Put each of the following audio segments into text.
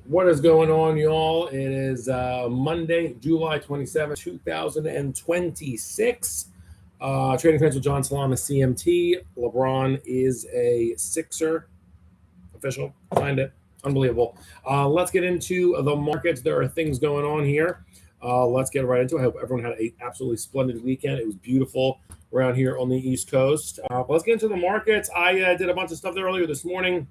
What is going on, y'all? It is Monday, July 27th, 2026. Trading Trends with John Salama, CMT. LeBron is a Sixer. Official. Signed it. Unbelievable. Let's get into the markets. There are things going on here. Let's get right into it. I hope everyone had an absolutely splendid weekend. It was beautiful around here on the East Coast. Let's get into the markets. I did a bunch of stuff there earlier this morning.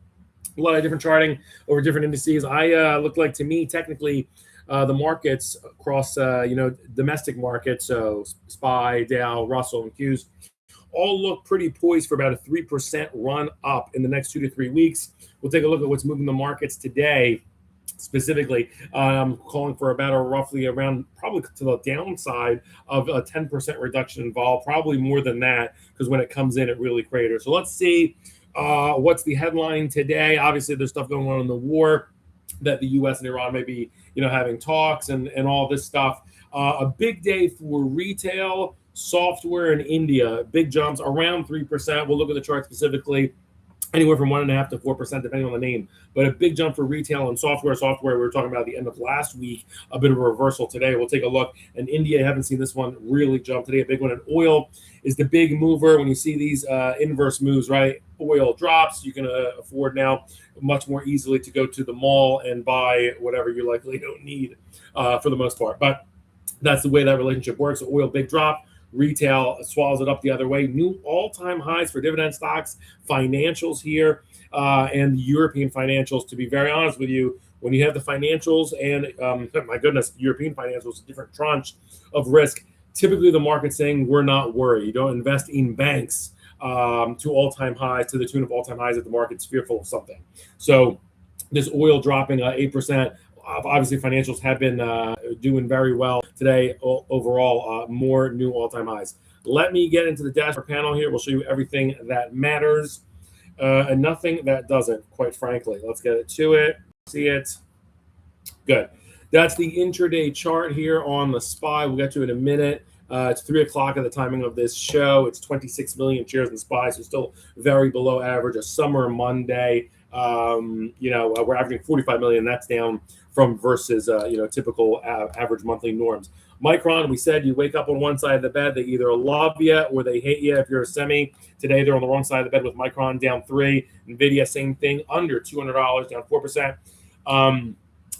A lot of different charting over different indices. I looked like, to me, technically, the markets across, domestic markets, so SPY, Dow, Russell, and Qs, all look pretty poised for about a 3% run up in the next 2 to 3 weeks. We'll take a look at what's moving the markets today. Specifically, I'm calling for about roughly around probably to the downside of a 10% reduction in vol, probably more than that, because when it comes in, it really craters. So let's see. What's the headline today? Obviously, there's stuff going on in the war that the U.S. and Iran may be, having talks and all this stuff. A big day for retail, software in India. Big jumps around 3%. We'll look at the chart specifically. Anywhere from 1.5% to 4%, depending on the name. But a big jump for retail and software. Software, we were talking about at the end of last week, a bit of a reversal today. We'll take a look. And India, I haven't seen this one really jump today. A big one. And oil is the big mover. When you see these inverse moves, right? Oil drops. You can afford now much more easily to go to the mall and buy whatever you likely don't need for the most part. But that's the way that relationship works. So oil, big drop. Retail swallows it up the other way. New all-time highs for dividend stocks, financials here, and the European financials. To be very honest with you, when you have the financials and, my goodness, European financials, a different tranche of risk, typically the market's saying we're not worried. You don't invest in banks to all-time highs, to the tune of all-time highs, if the market's fearful of something. So this oil dropping 8%. Obviously, financials have been doing very well today overall, more new all-time highs. Let me get into the dashboard panel here. We'll show you everything that matters and nothing that doesn't, quite frankly. Let's get to it. See it. Good. That's the intraday chart here on the SPY. We'll get to it in a minute. It's 3 o'clock at the timing of this show. It's 26 million shares in SPY, so still very below average. A summer Monday. We're averaging 45 million. That's down from versus typical average monthly norms. Micron, we said you wake up on one side of the bed, they either love you or they hate you if you're a semi. Today they're on the wrong side of the bed with Micron down 3. Nvidia, same thing, under $200, down 4%.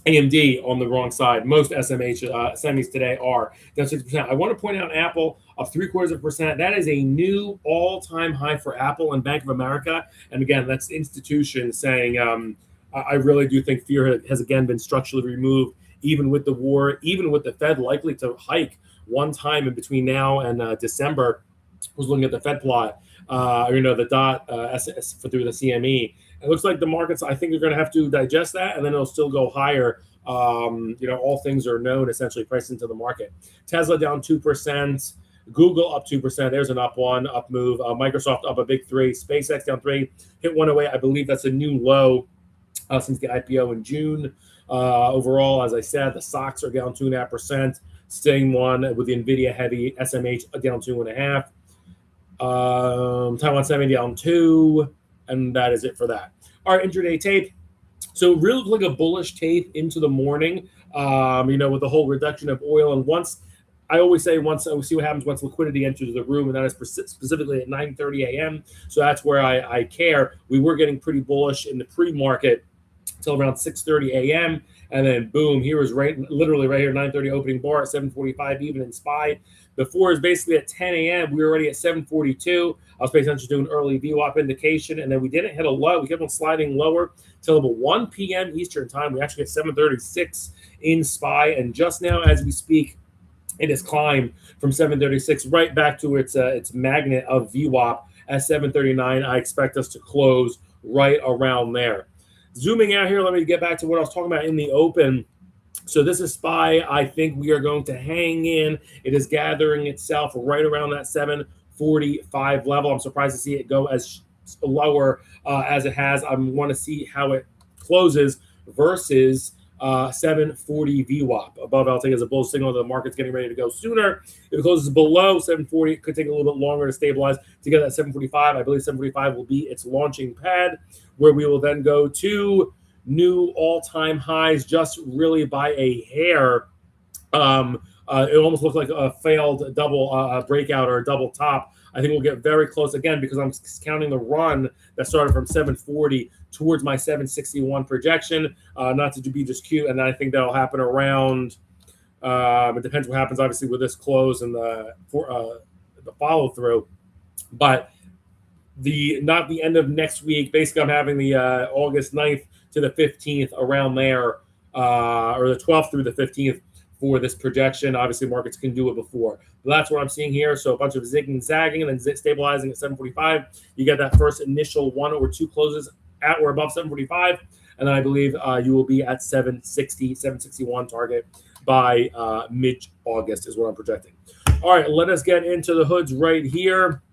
AMD on the wrong side. Most SMH semis today are down 6%. I want to point out Apple up 0.75%. That is a new all-time high for Apple and Bank of America. And again, that's the institution saying, I really do think fear has again been structurally removed, even with the war, even with the Fed likely to hike one time in between now and December. I was looking at the Fed plot, the dot through the CME. It looks like the markets, I think, are going to have to digest that, and then it'll still go higher. All things are known, essentially, priced into the market. Tesla down 2%. Google up 2%. There's an up move. Microsoft up a big 3. SpaceX down 3. Hit 108. I believe that's a new low since the IPO in June. Overall, as I said, the stocks are down 2.5%. Same one with the Nvidia heavy SMH down 2.5%. Taiwan Semi down 2%. And that is it for that. Our intraday tape. So it really looked like a bullish tape into the morning, with the whole reduction of oil. And once we see what happens once liquidity enters the room, and that is specifically at 9:30 a.m. So that's where I care. We were getting pretty bullish in the pre-market till around 6:30 a.m. And then boom, here was literally right here, 9:30 opening bar at 7:45 even in SPY. Before is basically at 10 a.m. We were already at 7:42. I was paying attention to an early VWAP indication, and then we didn't hit a low. We kept on sliding lower till about 1 p.m. Eastern time. We actually hit 7:36 in SPY, and just now as we speak, it has climbed from 7:36 right back to its magnet of VWAP at 7:39. I expect us to close right around there. Zooming out here, let me get back to what I was talking about in the open. So this is SPY. I think we are going to hang in. It is gathering itself right around that 7:45 level. I'm surprised to see it go as lower as it has. I want to see how it closes versus 740 VWAP. Above, I'll take as a bull signal that the market's getting ready to go sooner. If it closes below 740, it could take a little bit longer to stabilize to get that 745. I believe 745 will be its launching pad, where we will then go to new all-time highs just really by a hair. It almost looked like a failed double breakout or a double top. I think we'll get very close again because I'm counting the run that started from 740 towards my 761 projection. Not to be just cute, and I think that'll happen around. It depends what happens, obviously, with this close and the follow through, but not the end of next week. Basically, I'm having the August 9th to the 15th around there, or the 12th through the 15th for this projection. Obviously, markets can do it before. But that's what I'm seeing here. So a bunch of zigging and zagging and then stabilizing at 745. You get that first initial one or two closes at or above 745. And then I believe you will be at 760, 761 target by mid-August is what I'm projecting. All right, let us get into the hoods right here.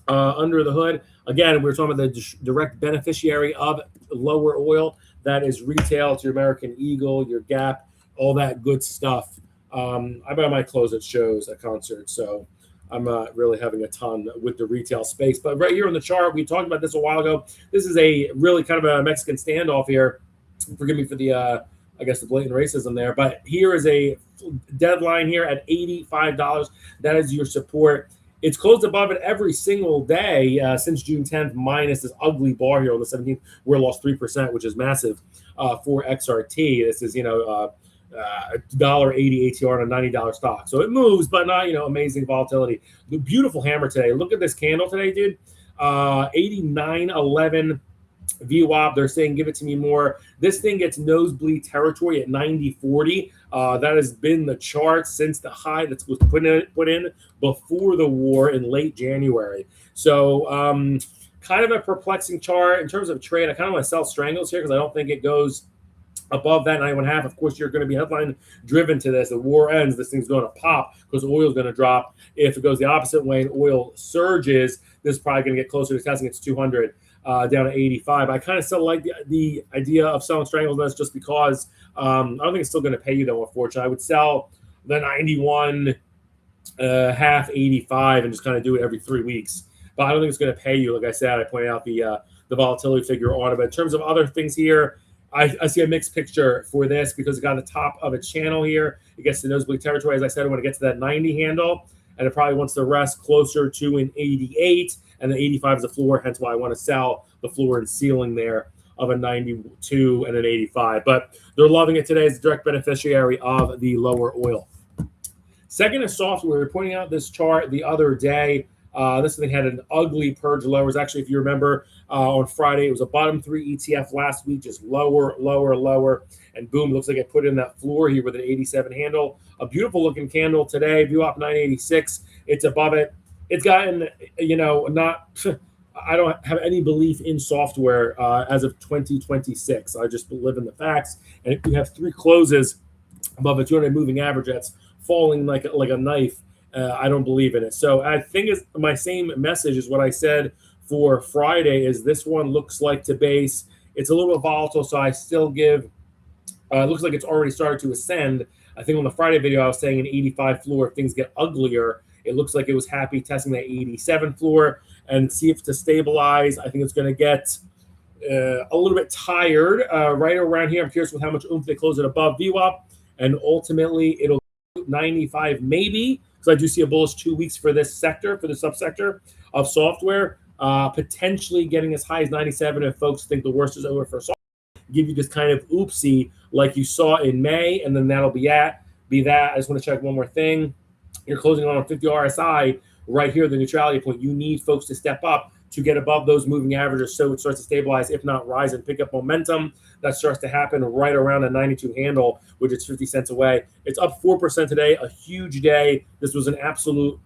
Under the hood, again, we're talking about the direct beneficiary of lower oil. That is retail. It's your American Eagle, your Gap, all that good stuff. I buy my clothes at shows, at concerts, so I'm not really having a ton with the retail space. But right here on the chart, we talked about this a while ago. This is a really kind of a Mexican standoff here. Forgive me for the, I guess, the blatant racism there. But here is a deadline here at $85. That is your support. It's closed above it every single day since June 10th, minus this ugly bar here on the 17th, where it lost 3%, which is massive for XRT. This is, $1.80 ATR on a $90 stock. So it moves, but not, amazing volatility. The beautiful hammer today. Look at this candle today, dude. 89.11 VWAP. They're saying, give it to me more. This thing gets nosebleed territory at 90.40. That has been the chart since the high that was put in before the war in late January. So kind of a perplexing chart in terms of trade. I kind of want to sell strangles here because I don't think it goes above that 91.5. Of course, you're going to be headline driven to this. The war ends, this thing's going to pop because oil is going to drop. If it goes the opposite way and oil surges, this is probably going to get closer to testing its 200 down to 85. I kind of still like the idea of selling strangles. That's just because I don't think it's still going to pay you, though, unfortunately. I would sell the 91 half 85 and just kind of do it every 3 weeks. But I don't think it's going to pay you. Like I said, I pointed out the volatility figure on it. But in terms of other things here, I see a mixed picture for this because it got the top of a channel here. It gets to nosebleed territory, as I said, when it gets to that 90 handle. And it probably wants to rest closer to an 88. And the 85 is the floor, hence why I want to sell the floor and ceiling there of a 92 and an 85. But they're loving it today as a direct beneficiary of the lower oil. Second is software. We were pointing out this chart the other day. This thing had an ugly purge lowers. Actually, if you remember, on Friday, it was a bottom 3 ETF last week, just lower, lower, lower. And boom, looks like it put in that floor here with an 87 handle. A beautiful looking candle today, VWAP 986. It's above it. It's gotten, not, I don't have any belief in software as of 2026. I just live in the facts. And if you have 3 closes above a 200 moving average that's falling like a knife, I don't believe in it. So I think my same message is what I said for Friday is this one looks like to base. It's a little bit volatile, so I still give, it looks like it's already started to ascend. I think on the Friday video, I was saying an 85 floor, if things get uglier. It looks like it was happy testing that 87 floor and see if to stabilize. I think it's going to get a little bit tired right around here. I'm curious with how much oomph they close it above VWAP. And ultimately, it'll 95 maybe, because I do see a bullish 2 weeks for this sector, for the subsector of software, potentially getting as high as 97 if folks think the worst is over for software. Give you this kind of oopsie like you saw in May, and then that'll be that. I just want to check one more thing. You're closing on 50 RSI right here, the neutrality point. You need folks to step up to get above those moving averages so it starts to stabilize, if not rise and pick up momentum. That starts to happen right around a 92 handle, which is 50 cents away. It's up 4% today, a huge day. This was an absolute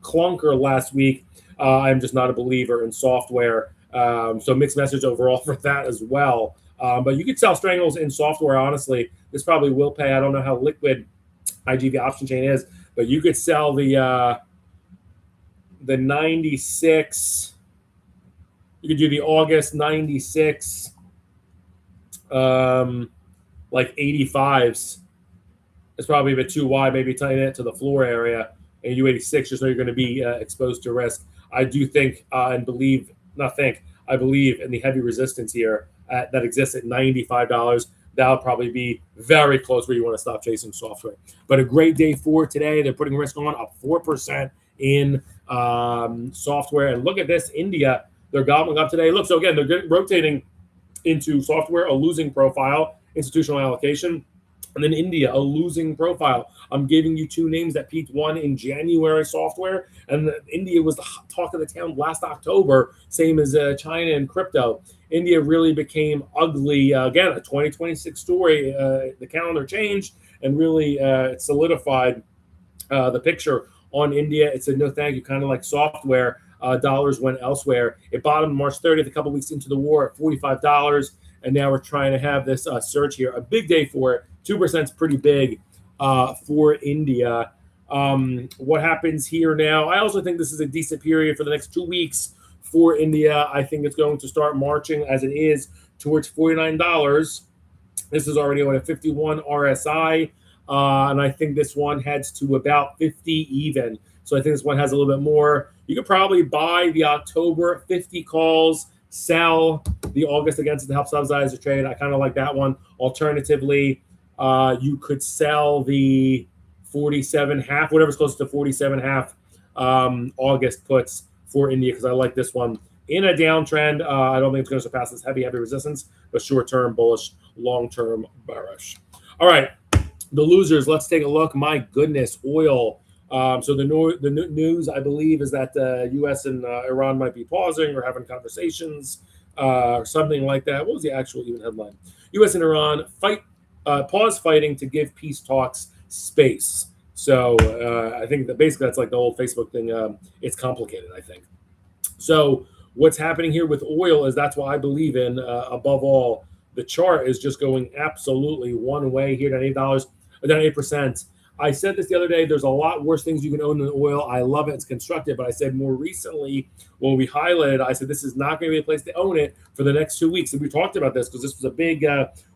clunker last week. I'm just not a believer in software. So mixed message overall for that as well. But you could sell strangles in software, honestly. This probably will pay. I don't know how liquid IGV option chain is, but you could sell the 96. You could do the August 96, like 85s. It's probably a bit too wide, maybe tighten it to the floor area. And U86, just know you're going to be exposed to risk. I do think and believe, not think, I believe in the heavy resistance here that exists at $95. That'll probably be very close where you want to stop chasing software. But a great day for today. They're putting risk on up 4% in software. And look at this, India, they're gobbling up today. Look, so again, they're rotating into software, a losing profile, institutional allocation. And then India, a losing profile. I'm giving you two names that peaked, one in January software, and India was the talk of the town last October, same as China and crypto. India really became ugly. Again, a 2026 story. The calendar changed and really it solidified the picture on India. It said, no, thank you, kind of like software. Dollars went elsewhere. It bottomed March 30th, a couple weeks into the war, at $45. And now we're trying to have this surge here. A big day for it. 2% is pretty big for India. What happens here now? I also think this is a decent period for the next 2 weeks for India. I think it's going to start marching as it is towards $49. This is already on a 51 RSI. And I think this one heads to about 50 even. So I think this one has a little bit more. You could probably buy the October 50 calls, sell the August against it to help subsidize the trade. I kind of like that one. Alternatively, you could sell the 47.5, whatever's close to 47.5 August puts for India, because I like this one in a downtrend. I don't think it's going to surpass this heavy resistance, but short-term bullish, long-term bearish. All right, the losers, let's take a look. My goodness, oil. So the news, I believe, is that the U.S. and Iran might be pausing or having conversations or something like that. What was the actual even headline? U.S. and Iran pause fighting to give peace talks space. So I think that basically that's like the old Facebook thing. It's complicated, I think. So what's happening here with oil is that's what I believe in above all. The chart is just going absolutely one way here, down $8, down 8%. I said this the other day, there's a lot worse things you can own than oil. I love it. It's constructive. But I said more recently, when we highlighted, I said this is not going to be a place to own it for the next 2 weeks. And we talked about this because this was a big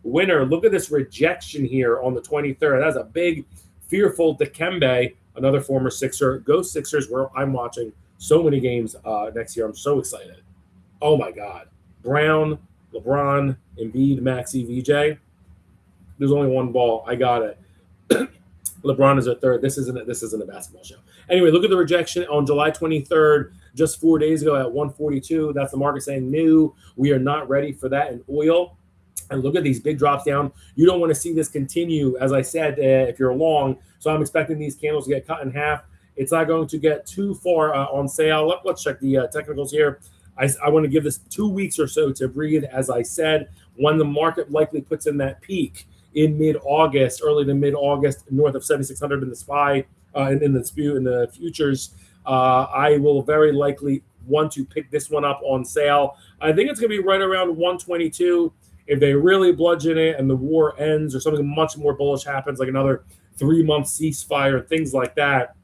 winner. Look at this rejection here on the 23rd. That's a big, fearful Dikembe, another former Sixer. Go Sixers, where I'm watching so many games next year. I'm so excited. Oh, my God. Brown, LeBron, Embiid, Maxey, VJ. There's only one ball. I got it. LeBron is a third. This isn't a basketball show. Anyway, look at the rejection on July 23rd, just 4 days ago at 142. That's the market saying, no, we are not ready for that in oil. And look at these big drops down. You don't want to see this continue, as I said, if you're long. So I'm expecting these candles to get cut in half. It's not going to get too far on sale. Let's check the technicals here. I want to give this 2 weeks or so to breathe, as I said, when the market likely puts in that peak in mid-August, early to mid-August, north of 7,600 in the SPY, in the futures. I will very likely want to pick this one up on sale. I think it's going to be right around 122. If they really bludgeon it and the war ends or something much more bullish happens, like another 3-month ceasefire, things like that.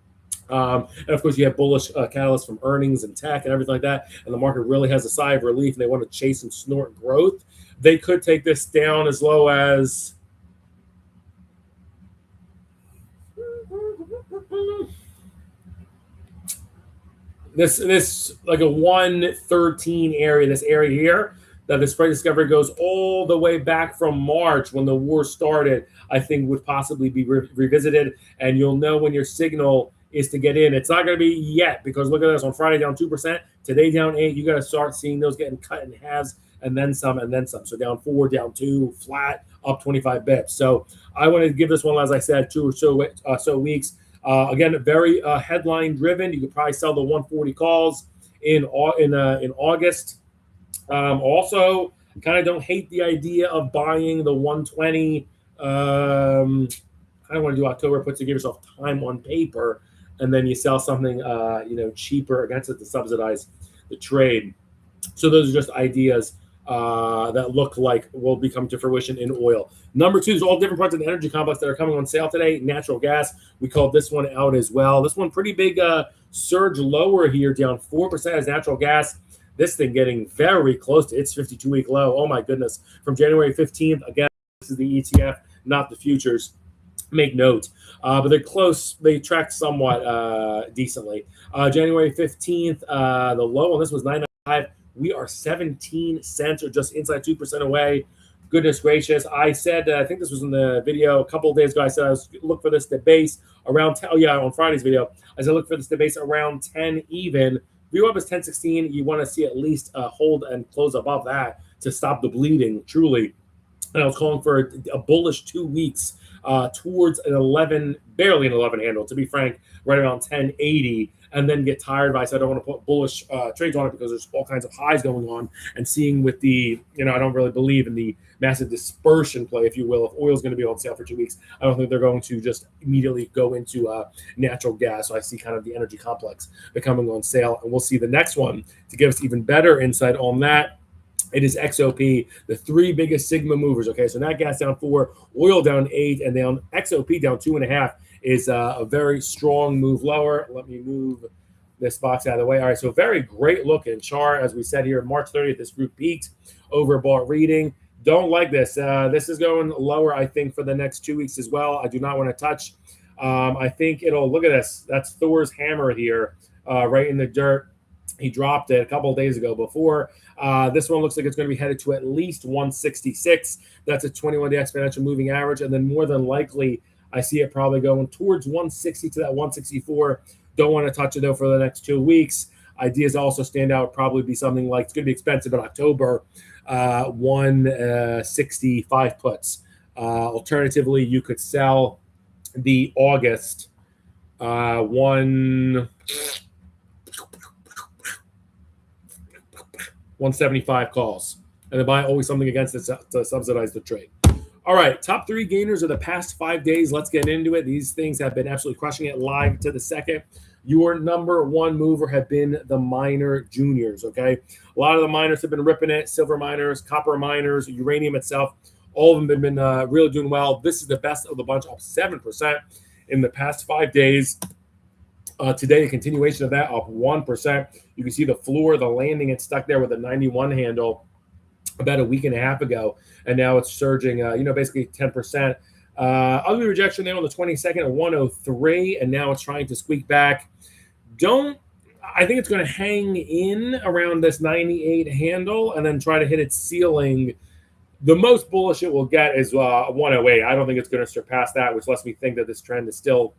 And of course, you have bullish catalysts from earnings and tech and everything like that. And the market really has a sigh of relief and they want to chase and snort growth. They could take this down as low as this like a 113 area, this area here, that this price discovery goes all the way back from March when the war started, I think would possibly be revisited. And you'll know when your signal is to get in. It's not going to be yet, because look at this, on Friday down 2%, today down 8%. You got to start seeing those getting cut in halves and then some and then some. So down 4, down 2, flat, up 25 bips. So I want to give this one, as I said, 2 or so weeks. Again, very headline driven. You could probably sell the 140 calls in August. Also, kind of don't hate the idea of buying the 120. I don't want to do October, but to give yourself time on paper, and then you sell something cheaper against it to subsidize the trade. So those are just ideas that look like will become to fruition in oil. Number 2 is all different parts of the energy complex that are coming on sale today. Natural gas, we called this one out as well. This one pretty big surge lower here, down 4% as natural gas. This thing getting very close to its 52-week low. Oh my goodness. From January 15th, again, this is the ETF, not the futures. Make note. But they're close. They track somewhat decently. January 15th, the low on this was 995. We are 17 cents or just inside 2% away. Goodness gracious. I said, I think this was in the video a couple of days ago. I said I was look for this debase around 10. Oh, yeah, on Friday's video. I said look for this debase around 10 even. VWAP is 1016. You want to see at least hold and close above that to stop the bleeding, truly. And I was calling for a bullish 2 weeks towards an 11, barely an 11 handle, to be frank, right around 1080, and then get tired. But I said I don't want to put bullish trades on it because there's all kinds of highs going on. And seeing with the, I don't really believe in the massive dispersion play, if you will. If oil is going to be on sale for 2 weeks, I don't think they're going to just immediately go into natural gas. So I see kind of the energy complex becoming on sale. And we'll see the next one to give us even better insight on that. It is XOP, the three biggest Sigma movers. Okay, so nat gas down 4, oil down 8, and down XOP down 2.5 is a very strong move lower. Let me move this box out of the way. All right, so very great looking chart. As we said here, March 30th, this group peaked, overbought reading. Don't like this. This is going lower, I think, for the next 2 weeks as well. I do not want to touch. I think it'll, look at this. That's Thor's hammer here, right in the dirt. He dropped it a couple of days ago before. This one looks like it's going to be headed to at least 166. That's a 21-day exponential moving average. And then more than likely, I see it probably going towards 160 to that 164. Don't want to touch it, though, for the next 2 weeks. Ideas also stand out. Probably be something like, it's going to be expensive in October, 165 puts. Alternatively, you could sell the August 175 calls, and then buy always something against it to subsidize the trade. All right, top 3 gainers of the past 5 days. Let's get into it. These things have been absolutely crushing it live to the second. Your number one mover have been the miner juniors, okay? A lot of the miners have been ripping it, silver miners, copper miners, uranium itself. All of them have been really doing well. This is the best of the bunch, up 7% in the past 5 days. Today, a continuation of that, up 1%. You can see the floor, the landing, it's stuck there with a 91 handle about a week and a half ago, and now it's surging, basically 10%. Ugly rejection there on the 22nd at 103, and now it's trying to squeak back. I think it's going to hang in around this 98 handle and then try to hit its ceiling. The most bullish it will get is 108. I don't think it's going to surpass that, which lets me think that this trend is still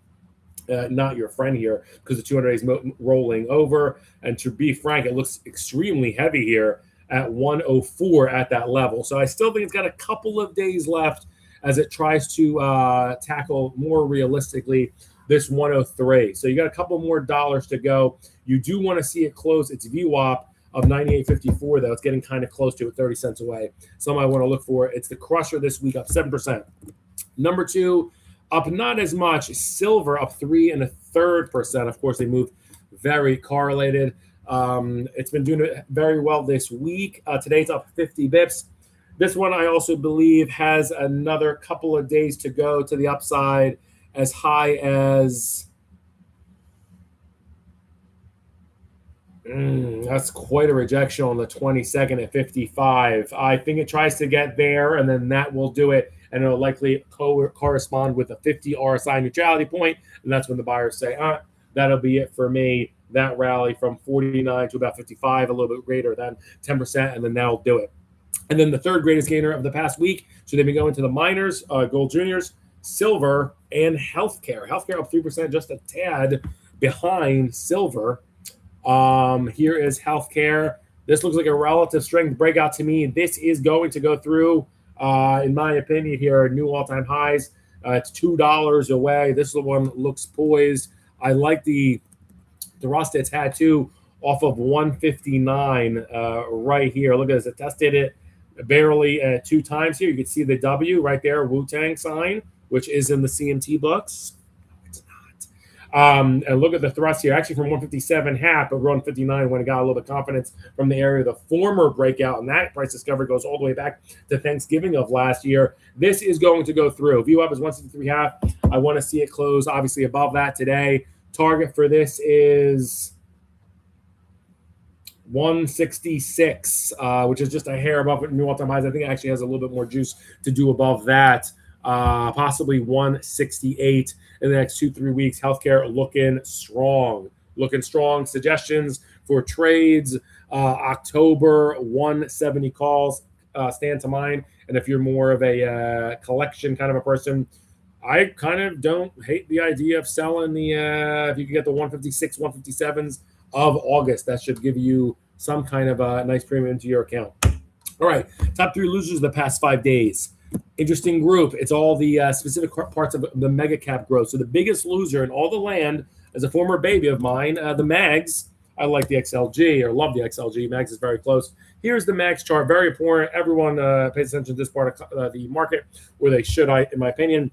not your friend here because the 200 days rolling over. And to be frank, it looks extremely heavy here at 104 at that level. So I still think it's got a couple of days left as it tries to tackle more realistically this 103. So you got a couple more dollars to go. You do want to see it close its VWAP of 98.54, though. It's getting kind of close to it, 30 cents away. Some I want to look for. It's the crusher this week, up 7%. Number 2, up not as much. Silver up 3 1/3%. Of course, they move very correlated. It's been doing it very well this week. Today it's up 50 bips. This one I also believe has another couple of days to go to the upside, as high as that's quite a rejection on the 22nd at 55. I think it tries to get there, and then that will do it. And it'll likely correspond with a 50 RSI neutrality point. And that's when the buyers say, that'll be it for me. That rally from 49 to about 55, a little bit greater than 10%, and then that'll do it. And then the third greatest gainer of the past week. So they've been going to the miners, gold juniors, silver, and healthcare. Healthcare up 3%, just a tad behind silver. Here is healthcare. This looks like a relative strength breakout to me. This is going to go through, in my opinion, here, new all-time highs. It's $2 away. This one looks poised. I like the Rasta tattoo off of 159 right here. Look at this. It tested it barely 2 times here. You can see the W right there, Wu-Tang sign, which is in the CMT books. And look at the thrust here, actually from 157.5, but 159 when it got a little bit of confidence from the area of the former breakout, and that price discovery goes all the way back to Thanksgiving of last year. This is going to go through. VWAP is 163.5. I want to see it close, obviously, above that today. Target for this is 166, which is just a hair above new all-time highs. I think it actually has a little bit more juice to do above that. Possibly 168 in the next 2-3 weeks. Healthcare looking strong. Suggestions for trades. October 170 calls stand to mind. And if you're more of a collection kind of a person, I kind of don't hate the idea of selling the, if you can get the 156, 157s of August, that should give you some kind of a nice premium to your account. All right, top 3 losers of the past 5 days. Interesting group. It's all the specific parts of the mega cap growth. So the biggest loser in all the land, as a former baby of mine, the MAGs. I like the XLG or love the XLG. MAGs is very close. Here's the MAGs chart. Very important. Everyone pays attention to this part of the market, where they should, in my opinion,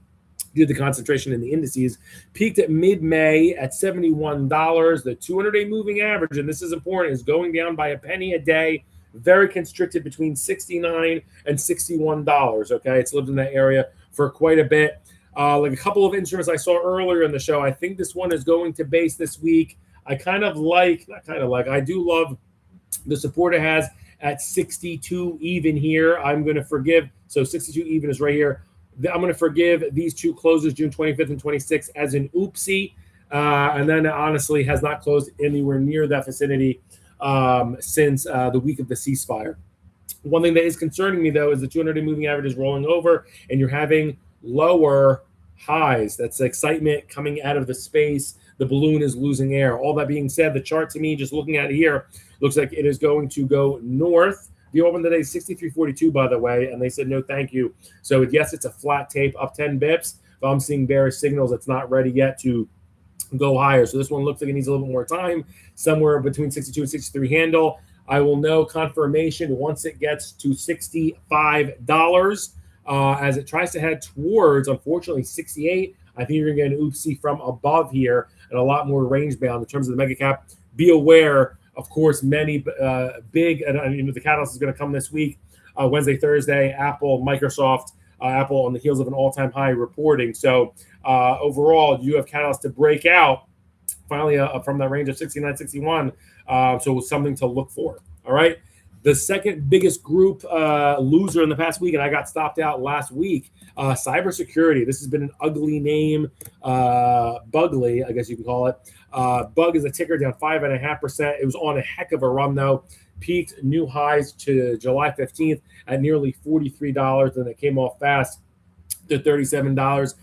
due to the concentration in the indices. Peaked at mid-May at $71. The 200-day moving average, and this is important, is going down by a penny a day. Very constricted between $69 and $61. Okay, it's lived in that area for quite a bit. Like a couple of instruments I saw earlier in the show, I think this one is going to base this week. I do love the support it has at 62 even here. I'm going to forgive. So 62 even is right here. I'm going to forgive these 2 closes, June 25th and 26th, as an oopsie. And then it honestly has not closed anywhere near that vicinity since the week of the ceasefire. One thing that is concerning me, though, is the 200-day moving average is rolling over, and you're having lower highs. That's excitement coming out of the space. The balloon is losing air. All that being said, the chart to me, just looking at it here, looks like it is going to go north. The open today is 63.42, by the way, and they said no thank you. So, yes, it's a flat tape up 10 bips. If I'm seeing bearish signals, it's not ready yet to go higher. So this one looks like it needs a little bit more time, somewhere between 62 and 63 handle. I will know confirmation once it gets to $65 as it tries to head towards, unfortunately, 68. I think you're going to get an oopsie from above here and a lot more range bound in terms of the mega cap. Be aware, of course, many big, and the catalyst is going to come this week, Wednesday, Thursday, Apple, Microsoft, Apple on the heels of an all-time high reporting. So overall, you have catalyst to break out finally from that range of 69, 61. So it's something to look for. All right. The second biggest group loser in the past week, and I got stopped out last week, cybersecurity. This has been an ugly name, Bugly, I guess you can call it. Bug is a ticker down 5.5%. It was on a heck of a run, though. Peaked new highs to July 15th at nearly $43, and it came off fast to $37.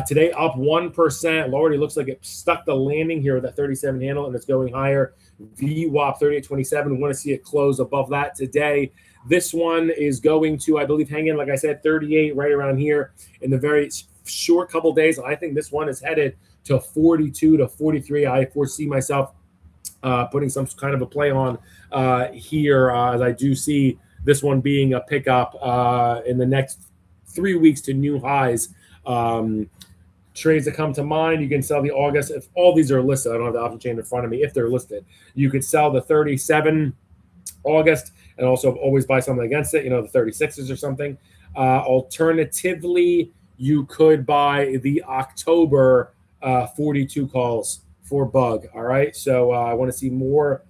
Today up 1%. Already looks like it stuck the landing here with that 37 handle, and it's going higher. VWAP 38.27. Want to see it close above that today. This one is going to, I believe, hang in, like I said, 38 right around here in the very short couple days. I think this one is headed to 42 to 43. I foresee myself putting some kind of a play on here as I do see this one being a pickup in the next 3 weeks to new highs. Trades that come to mind, you can sell the August. If all these are listed, I don't have the option chain in front of me. If they're listed, you could sell the 37 August and also always buy something against it, the 36s or something. Alternatively, you could buy the October 42 calls for Bug. All right. So I want to see more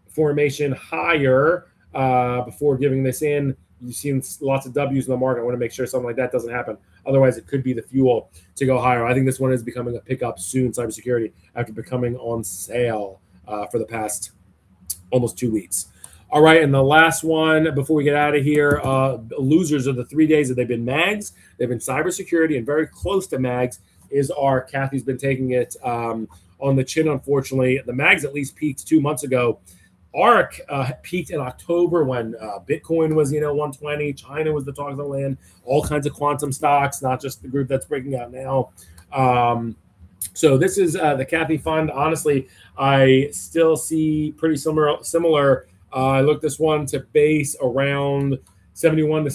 formation higher before giving this in. You've seen lots of W's in the market. I want to make sure something like that doesn't happen. Otherwise, it could be the fuel to go higher. I think this one is becoming a pickup soon, cybersecurity, after becoming on sale for the past almost 2 weeks. All right, and the last one before we get out of here, losers of the 3 days that they've been MAGs, they've been cybersecurity, and very close to MAGs is Ark. Kathy's been taking it on the chin, unfortunately. The MAGs at least peaked 2 months ago. Ark peaked in October when Bitcoin was, 120. China was the talk of the land. All kinds of quantum stocks, not just the group that's breaking out now. So this is the Kathy fund. Honestly, I still see pretty similar. I looked this one to base around $71 to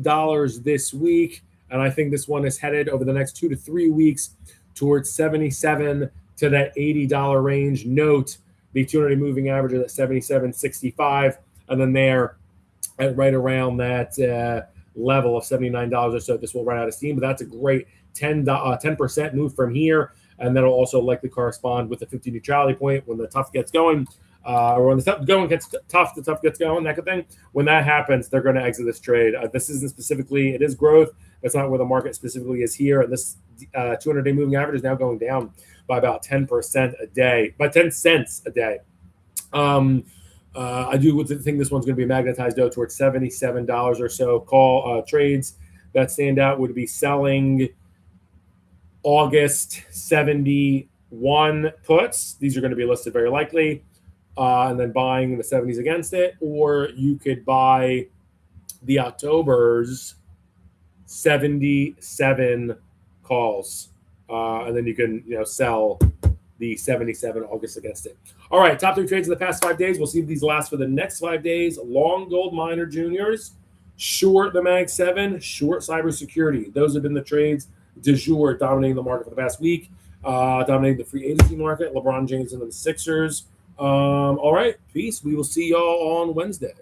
$72 this week, and I think this one is headed over the next 2 to 3 weeks towards $77 to that $80 range. Note the 200-day moving average is at 77.65, and then there at right around that level of $79 or so, this will run out of steam. But that's a great 10% move from here, and that'll also likely correspond with the 50 neutrality point when the tough gets going, or when the tough going gets tough, the tough gets going, that kind of thing. When that happens, they're going to exit this trade. This isn't specifically, it is growth. That's not where the market specifically is here. And this 200-day moving average is now going down by about 10% a day, by 10 cents a day. I do think this one's going to be magnetized though towards $77 or so. Call trades that stand out would be selling August 71 puts. These are going to be listed very likely, and then buying the 70s against it. Or you could buy the October's 77 calls, and then you can sell the 77 August against it. All right, top 3 trades in the past 5 days. We'll see if these last for the next 5 days. Long gold miner juniors, short the Mag 7, short cybersecurity. Those have been the trades du jour dominating the market for the past week, dominating the free agency market. LeBron James and the Sixers. All right, peace. We will see y'all on Wednesday.